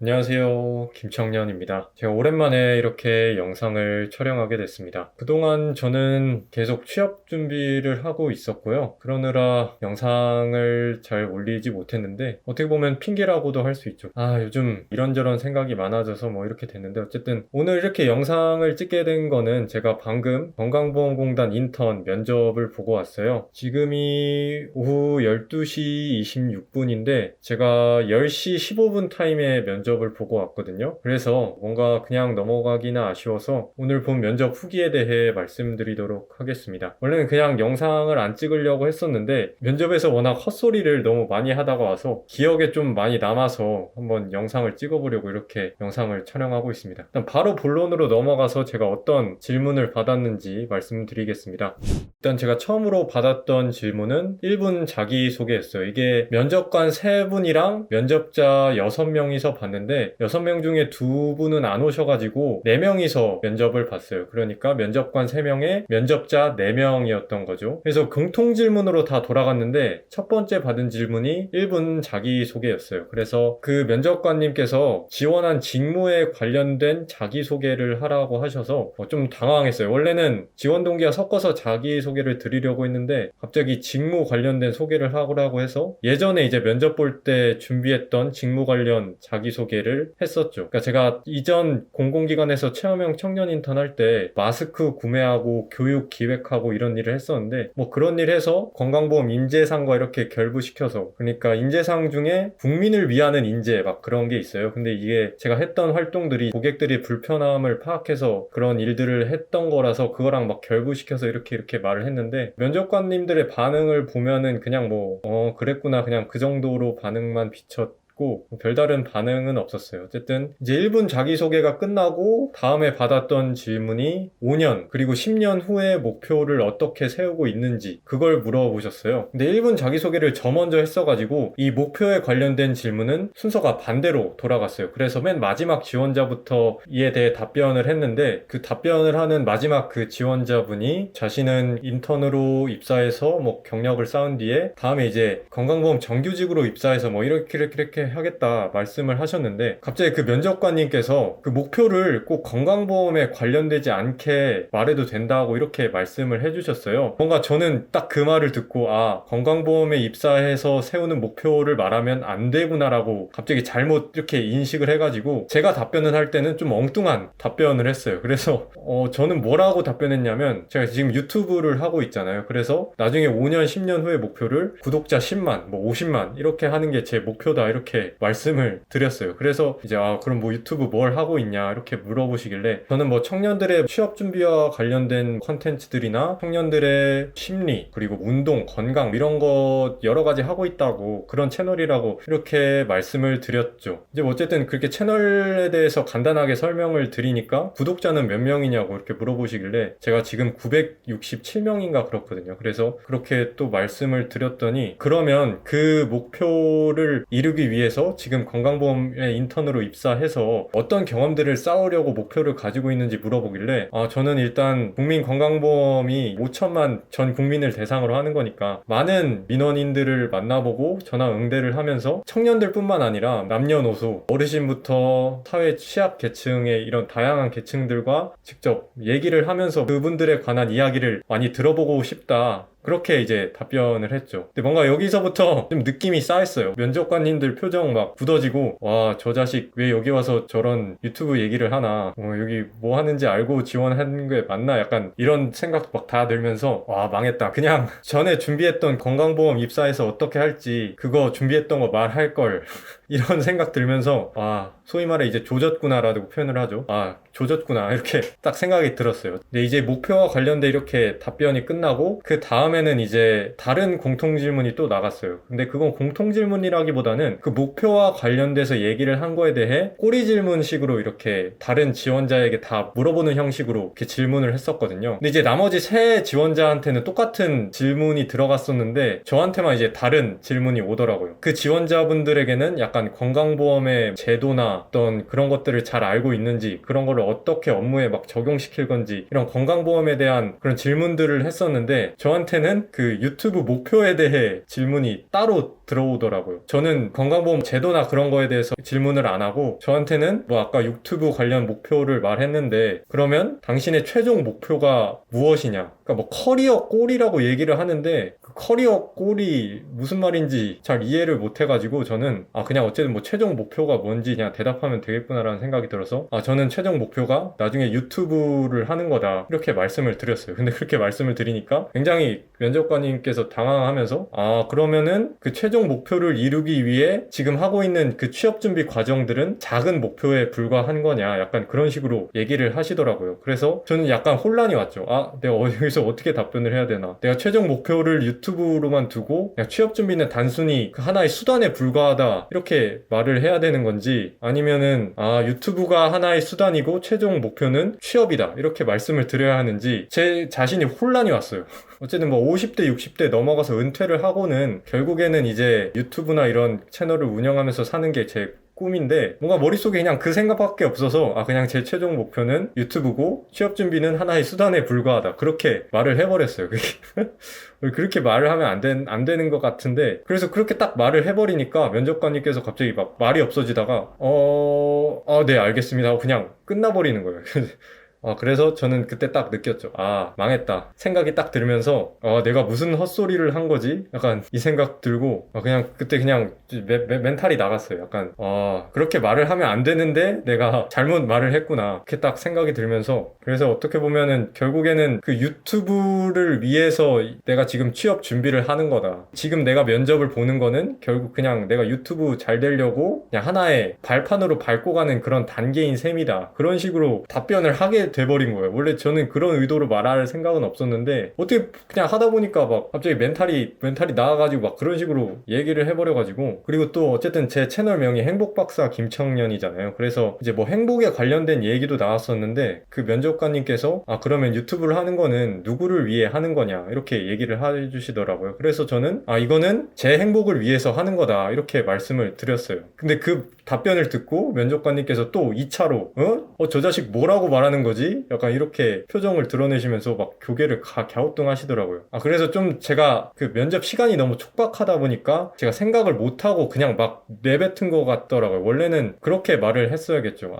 안녕하세요. 김청년입니다. 제가 오랜만에 이렇게 영상을 촬영하게 됐습니다. 그동안 저는 계속 취업 준비를 하고 있었고요. 그러느라 영상을 잘 올리지 못했는데 어떻게 보면 핑계라고도 할 수 있죠. 요즘 이런저런 생각이 많아져서 뭐 이렇게 됐는데 어쨌든 오늘 이렇게 영상을 찍게 된 거는 제가 방금 건강보험공단 인턴 면접을 보고 왔어요. 지금이 오후 12시 26분인데 제가 10시 15분 타임에 면접을 보고 왔거든요. 그래서 뭔가 그냥 넘어가기나 아쉬워서 오늘 본 면접 후기에 대해 말씀드리도록 하겠습니다. 원래는 그냥 영상을 안 찍으려고 했었는데 면접에서 워낙 헛소리를 너무 많이 하다가 와서 기억에 좀 많이 남아서 한번 영상을 찍어보려고 이렇게 영상을 촬영하고 있습니다. 일단 바로 본론으로 넘어가서 제가 어떤 질문을 받았는지 말씀드리겠습니다. 일단 제가 처음으로 받았던 질문은 1분 자기소개였어요. 이게 면접관 3분이랑 면접자 6명이서 봤는데 6명 중에 2분은 안 오셔가지고 4명이서 면접을 봤어요. 그러니까 면접관 3명에 면접자 4명이었던 거죠. 그래서 공통 질문으로 다 돌아갔는데 첫 번째 받은 질문이 1분 자기소개였어요. 그래서 그 면접관님께서 지원한 직무에 관련된 자기소개를 하라고 하셔서 좀 당황했어요. 원래는 지원 동기와 섞어서 자기소개를 드리려고 했는데 갑자기 직무 관련된 소개를 하라고 해서 예전에 이제 면접 볼 때 준비했던 직무 관련 자기소개를 했었죠. 그러니까 제가 이전 공공기관에서 체험형 청년 인턴 할 때 마스크 구매하고 교육 기획하고 이런 일을 했었는데 뭐 그런 일 해서 건강보험 인재상과 이렇게 결부시켜서 그러니까 인재상 중에 국민을 위하는 인재 막 그런 게 있어요. 근데 이게 제가 했던 활동들이 고객들이 불편함을 파악해서 그런 일들을 했던 거라서 그거랑 막 결부시켜서 이렇게 말을 했는데 면접관님들의 반응을 보면은 그냥 그랬구나 그냥 그 정도로 반응만 비쳤고 별다른 반응은 없었어요. 어쨌든 이제 1분 자기소개가 끝나고 다음에 받았던 질문이 5년 그리고 10년 후에 목표를 어떻게 세우고 있는지 그걸 물어보셨어요. 근데 1분 자기소개를 저 먼저 했어가지고 이 목표에 관련된 질문은 순서가 반대로 돌아갔어요. 그래서 맨 마지막 지원자부터 이에 대해 답변을 했는데 그 답변을 하는 마지막 그 지원자분이 자신은 인턴으로 입사해서 뭐 경력을 쌓은 뒤에 다음에 이제 건강보험 정규직으로 입사해서 뭐 이렇게 하겠다 말씀을 하셨는데 갑자기 그 면접관님께서 그 목표를 꼭 건강보험에 관련되지 않게 말해도 된다고 이렇게 말씀을 해주셨어요. 뭔가 저는 딱 그 말을 듣고 건강보험에 입사해서 세우는 목표를 말하면 안 되구나라고 갑자기 잘못 이렇게 인식을 해가지고 제가 답변을 할 때는 좀 엉뚱한 답변을 했어요. 그래서 저는 뭐라고 답변했냐면 제가 지금 유튜브를 하고 있잖아요. 그래서 나중에 5년 10년 후의 목표를 구독자 10만 뭐 50만 이렇게 하는 게 제 목표다 이렇게 말씀을 드렸어요. 그래서 이제 그럼 뭐 유튜브 뭘 하고 있냐 이렇게 물어보시길래 저는 뭐 청년들의 취업 준비와 관련된 컨텐츠들이나 청년들의 심리 그리고 운동 건강 이런 거 여러 가지 하고 있다고 그런 채널이라고 이렇게 말씀을 드렸죠. 이제 뭐 어쨌든 그렇게 채널에 대해서 간단하게 설명을 드리니까 구독자는 몇 명이냐고 이렇게 물어보시길래 제가 지금 967명인가 그렇거든요. 그래서 그렇게 또 말씀을 드렸더니 그러면 그 목표를 이루기 위해서 지금 건강보험에 인턴으로 입사해서 어떤 경험들을 쌓으려고 목표를 가지고 있는지 물어보길래 저는 일단 국민건강보험이 5천만 전 국민을 대상으로 하는 거니까 많은 민원인들을 만나보고 전화 응대를 하면서 청년들 뿐만 아니라 남녀노소 어르신부터 사회 취약 계층의 이런 다양한 계층들과 직접 얘기를 하면서 그분들에 관한 이야기를 많이 들어보고 싶다. 그렇게 이제 답변을 했죠. 근데 뭔가 여기서부터 좀 느낌이 쌓였어요. 면접관님들 표정 막 굳어지고 저 자식 왜 여기 와서 저런 유튜브 얘기를 하나 여기 뭐 하는지 알고 지원하는 게 맞나 약간 이런 생각 막 다 들면서 망했다. 그냥 전에 준비했던 건강보험 입사해서 어떻게 할지 그거 준비했던 거 말할 걸 이런 생각 들면서 소위 말해 이제 조졌구나라고 표현을 하죠. 조졌구나 이렇게 딱 생각이 들었어요. 근데 이제 목표와 관련된 이렇게 답변이 끝나고 그 다음에는 이제 다른 공통 질문이 또 나갔어요. 근데 그건 공통 질문이라기보다는 그 목표와 관련돼서 얘기를 한 거에 대해 꼬리 질문식으로 이렇게 다른 지원자에게 다 물어보는 형식으로 이렇게 질문을 했었거든요. 근데 이제 나머지 세 지원자한테는 똑같은 질문이 들어갔었는데 저한테만 이제 다른 질문이 오더라고요. 그 지원자분들에게는 약간 건강보험의 제도나 어떤 그런 것들을 잘 알고 있는지 그런 거를 어떻게 업무에 막 적용시킬 건지 이런 건강보험에 대한 그런 질문들을 했었는데 저한테는 그 유튜브 목표에 대해 질문이 따로 들어오더라고요. 저는 건강보험 제도나 그런 거에 대해서 질문을 안 하고 저한테는 뭐 아까 유튜브 관련 목표를 말했는데 그러면 당신의 최종 목표가 무엇이냐? 그러니까 뭐 커리어 골이라고 얘기를 하는데 그 커리어 골이 무슨 말인지 잘 이해를 못 해가지고 저는 그냥 어쨌든 뭐 최종 목표가 뭔지 그냥 대답하면 되겠구나라는 생각이 들어서 저는 최종 목표가 나중에 유튜브를 하는 거다 이렇게 말씀을 드렸어요. 근데 그렇게 말씀을 드리니까 굉장히 면접관님께서 당황하면서 그러면은 그 최종 목표를 이루기 위해 지금 하고 있는 그 취업 준비 과정들은 작은 목표에 불과한 거냐 약간 그런 식으로 얘기를 하시더라고요. 그래서 저는 약간 혼란이 왔죠. 내가 여기서 어떻게 답변을 해야 되나. 내가 최종 목표를 유튜브로만 두고 그냥 취업 준비는 단순히 그 하나의 수단에 불과하다 이렇게 말을 해야 되는 건지 아니면은 유튜브가 하나의 수단이고 최종 목표는 취업이다 이렇게 말씀을 드려야 하는지 제 자신이 혼란이 왔어요. 어쨌든 뭐 50대 60대 넘어가서 은퇴를 하고는 결국에는 이제 유튜브나 이런 채널을 운영하면서 사는 게 제 꿈인데 뭔가 머릿속에 그냥 그 생각밖에 없어서 그냥 제 최종 목표는 유튜브고 취업 준비는 하나의 수단에 불과하다 그렇게 말을 해버렸어요. 그렇게 말을 하면 안 되는 것 같은데 그래서 그렇게 딱 말을 해버리니까 면접관님께서 갑자기 막 말이 없어지다가 네 알겠습니다 하고 그냥 끝나버리는 거예요. 그래서 저는 그때 딱 느꼈죠. 망했다. 생각이 딱 들면서, 내가 무슨 헛소리를 한 거지? 약간 이 생각 들고, 그냥 그때 그냥 멘탈이 나갔어요. 약간, 그렇게 말을 하면 안 되는데 내가 잘못 말을 했구나. 이렇게 딱 생각이 들면서, 그래서 어떻게 보면은 결국에는 그 유튜브를 위해서 내가 지금 취업 준비를 하는 거다. 지금 내가 면접을 보는 거는 결국 그냥 내가 유튜브 잘 되려고 그냥 하나의 발판으로 밟고 가는 그런 단계인 셈이다. 그런 식으로 답변을 하게 돼버린 거예요. 원래 저는 그런 의도로 말할 생각은 없었는데 어떻게 그냥 하다 보니까 막 갑자기 멘탈이 나와가지고 막 그런 식으로 얘기를 해버려가지고 그리고 또 어쨌든 제 채널명이 행복박사 김청년이잖아요. 그래서 이제 뭐 행복에 관련된 얘기도 나왔었는데 그 면접관님께서 그러면 유튜브를 하는 거는 누구를 위해 하는 거냐 이렇게 얘기를 해주시더라고요. 그래서 저는 이거는 제 행복을 위해서 하는 거다 이렇게 말씀을 드렸어요. 근데 그 답변을 듣고 면접관님께서 또 2차로 저 자식 뭐라고 말하는 거지? 약간 이렇게 표정을 드러내시면서 막 고개를 갸우뚱하시더라고요. 그래서 좀 제가 그 면접 시간이 너무 촉박하다 보니까 제가 생각을 못하고 그냥 막 내뱉은 것 같더라고요. 원래는 그렇게 말을 했어야겠죠.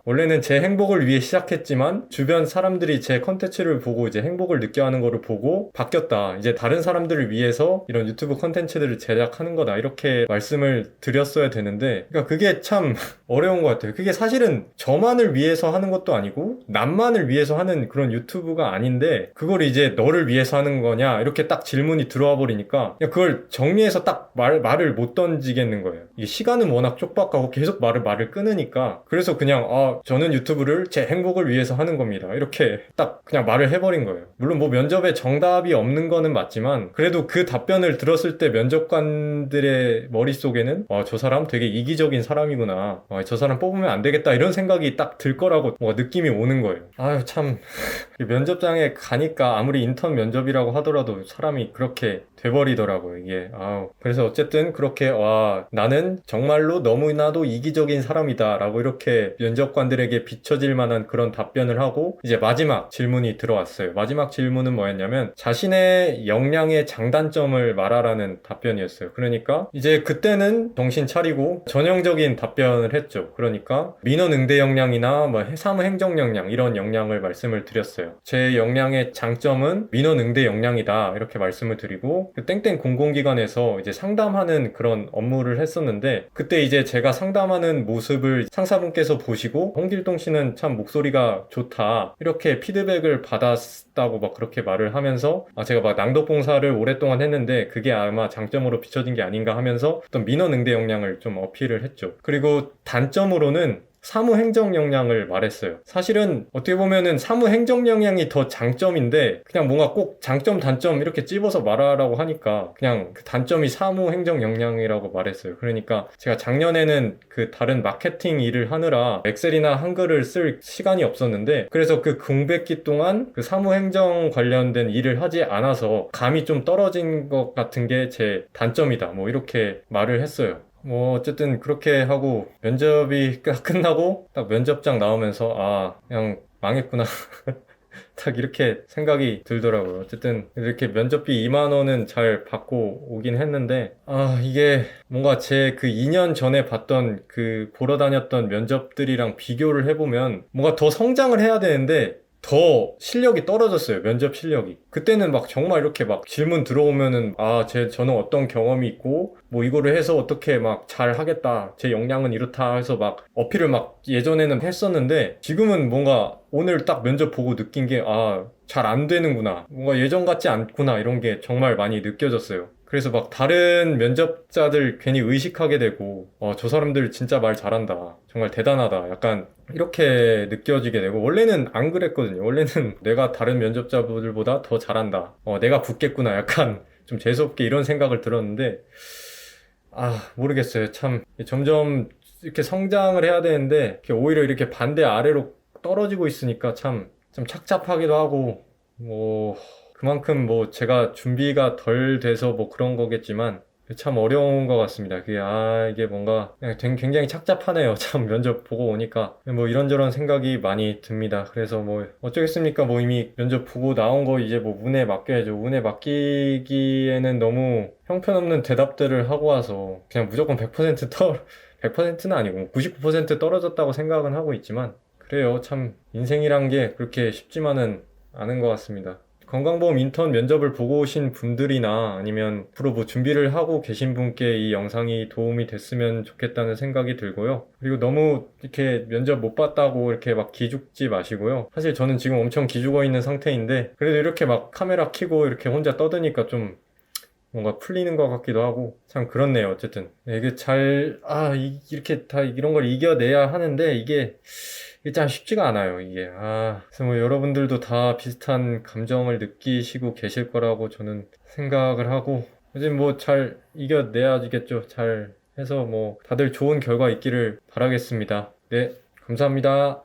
원래는 제 행복을 위해 시작했지만 주변 사람들이 제 컨텐츠를 보고 이제 행복을 느껴하는 거를 보고 바뀌었다. 이제 다른 사람들을 위해서 이런 유튜브 컨텐츠들을 제작하는 거다. 이렇게 말씀을 드렸어야 되는데 그러니까 그게 참 어려운 것 같아요. 그게 사실은 저만을 위해서 하는 것도 아니고 남만을 위해서 하는 그런 유튜브가 아닌데 그걸 이제 너를 위해서 하는 거냐 이렇게 딱 질문이 들어와 버리니까 그냥 그걸 정리해서 딱 말을 못 던지겠는 거예요. 이게 시간은 워낙 촉박하고 계속 말을 끊으니까 그래서 그냥 저는 유튜브를 제 행복을 위해서 하는 겁니다. 이렇게 딱 그냥 말을 해버린 거예요. 물론 뭐 면접에 정답이 없는 거는 맞지만 그래도 그 답변을 들었을 때 면접관들의 머릿속에는 저 사람 되게 이기적인 사람이구나. 저 사람 뽑으면 안 되겠다 이런 생각이 딱 들 거라고 느낌이 오는 거예요. 참 면접장에 가니까 아무리 인턴 면접이라고 하더라도 사람이 그렇게 돼버리더라고요 이게. 그래서 어쨌든 그렇게 나는 정말로 너무나도 이기적인 사람이다 라고 이렇게 면접관들에게 비춰질 만한 그런 답변을 하고 이제 마지막 질문이 들어왔어요. 마지막 질문은 뭐였냐면 자신의 역량의 장단점을 말하라는 답변이었어요. 그러니까 이제 그때는 정신 차리고 전형적인 답변을 했죠. 그러니까 민원 응대 역량이나 뭐 사무 행정 역량 이런 역량을 말씀을 드렸어요. 제 역량의 장점은 민원 응대 역량이다 이렇게 말씀을 드리고 그 땡땡 공공기관에서 이제 상담하는 그런 업무를 했었는데 그때 이제 제가 상담하는 모습을 상사분께서 보시고 홍길동 씨는 참 목소리가 좋다 이렇게 피드백을 받았다고 막 그렇게 말을 하면서 제가 막 낭독봉사를 오랫동안 했는데 그게 아마 장점으로 비춰진 게 아닌가 하면서 어떤 민원 응대 역량을 좀 어필을 했죠. 그리고 단점으로는 사무행정 역량을 말했어요. 사실은 어떻게 보면은 사무행정 역량이 더 장점인데 그냥 뭔가 꼭 장점 단점 이렇게 찝어서 말하라고 하니까 그냥 그 단점이 사무행정 역량이라고 말했어요. 그러니까 제가 작년에는 그 다른 마케팅 일을 하느라 엑셀이나 한글을 쓸 시간이 없었는데 그래서 그 공백기 동안 그 사무행정 관련된 일을 하지 않아서 감이 좀 떨어진 것 같은 게 제 단점이다 이렇게 말을 했어요. 어쨌든 그렇게 하고 면접이 끝나고 딱 면접장 나오면서 그냥 망했구나 딱 이렇게 생각이 들더라고요. 어쨌든 이렇게 면접비 2만 원은 잘 받고 오긴 했는데 이게 뭔가 제 그 2년 전에 봤던 그 보러 다녔던 면접들이랑 비교를 해보면 뭔가 더 성장을 해야 되는데 더 실력이 떨어졌어요. 면접 실력이. 그때는 막 정말 이렇게 막 질문 들어오면은 저는 어떤 경험이 있고 뭐 이거를 해서 어떻게 막 잘 하겠다. 제 역량은 이렇다 해서 막 어필을 막 예전에는 했었는데 지금은 뭔가 오늘 딱 면접 보고 느낀 게 잘 안 되는구나. 뭔가 예전 같지 않구나. 이런 게 정말 많이 느껴졌어요. 그래서 막 다른 면접자들 괜히 의식하게 되고 저 사람들 진짜 말 잘한다. 정말 대단하다. 약간 이렇게 느껴지게 되고 원래는 안 그랬거든요. 원래는 내가 다른 면접자분들보다 더 잘한다. 내가 붙겠구나. 약간 좀 재수없게 이런 생각을 들었는데 모르겠어요. 참 점점 이렇게 성장을 해야 되는데 이렇게 오히려 이렇게 반대 아래로 떨어지고 있으니까 좀 착잡하기도 하고 뭐 그만큼 뭐 제가 준비가 덜 돼서 뭐 그런 거겠지만 참 어려운 것 같습니다. 이게 뭔가 그냥 굉장히 착잡하네요. 참 면접 보고 오니까 뭐 이런저런 생각이 많이 듭니다. 그래서 뭐 어쩌겠습니까? 뭐 이미 면접 보고 나온 거 이제 뭐 운에 맡겨야죠. 운에 맡기기에는 너무 형편없는 대답들을 하고 와서 그냥 무조건 100%는 아니고 99% 떨어졌다고 생각은 하고 있지만 그래요. 참 인생이란 게 그렇게 쉽지만은 않은 것 같습니다. 건강보험 인턴 면접을 보고 오신 분들이나 아니면 앞으로 뭐 준비를 하고 계신 분께 이 영상이 도움이 됐으면 좋겠다는 생각이 들고요. 그리고 너무 이렇게 면접 못 봤다고 이렇게 막 기죽지 마시고요. 사실 저는 지금 엄청 기죽어 있는 상태인데 그래도 이렇게 막 카메라 켜고 이렇게 혼자 떠드니까 좀 뭔가 풀리는 것 같기도 하고 참 그렇네요. 어쨌든 이게 이렇게 다 이런 걸 이겨내야 하는데 이게 일단 쉽지가 않아요, 이게. 그래서 뭐 여러분들도 다 비슷한 감정을 느끼시고 계실 거라고 저는 생각을 하고, 이제 뭐 잘 이겨내야겠죠. 잘 해서 뭐 다들 좋은 결과 있기를 바라겠습니다. 네, 감사합니다.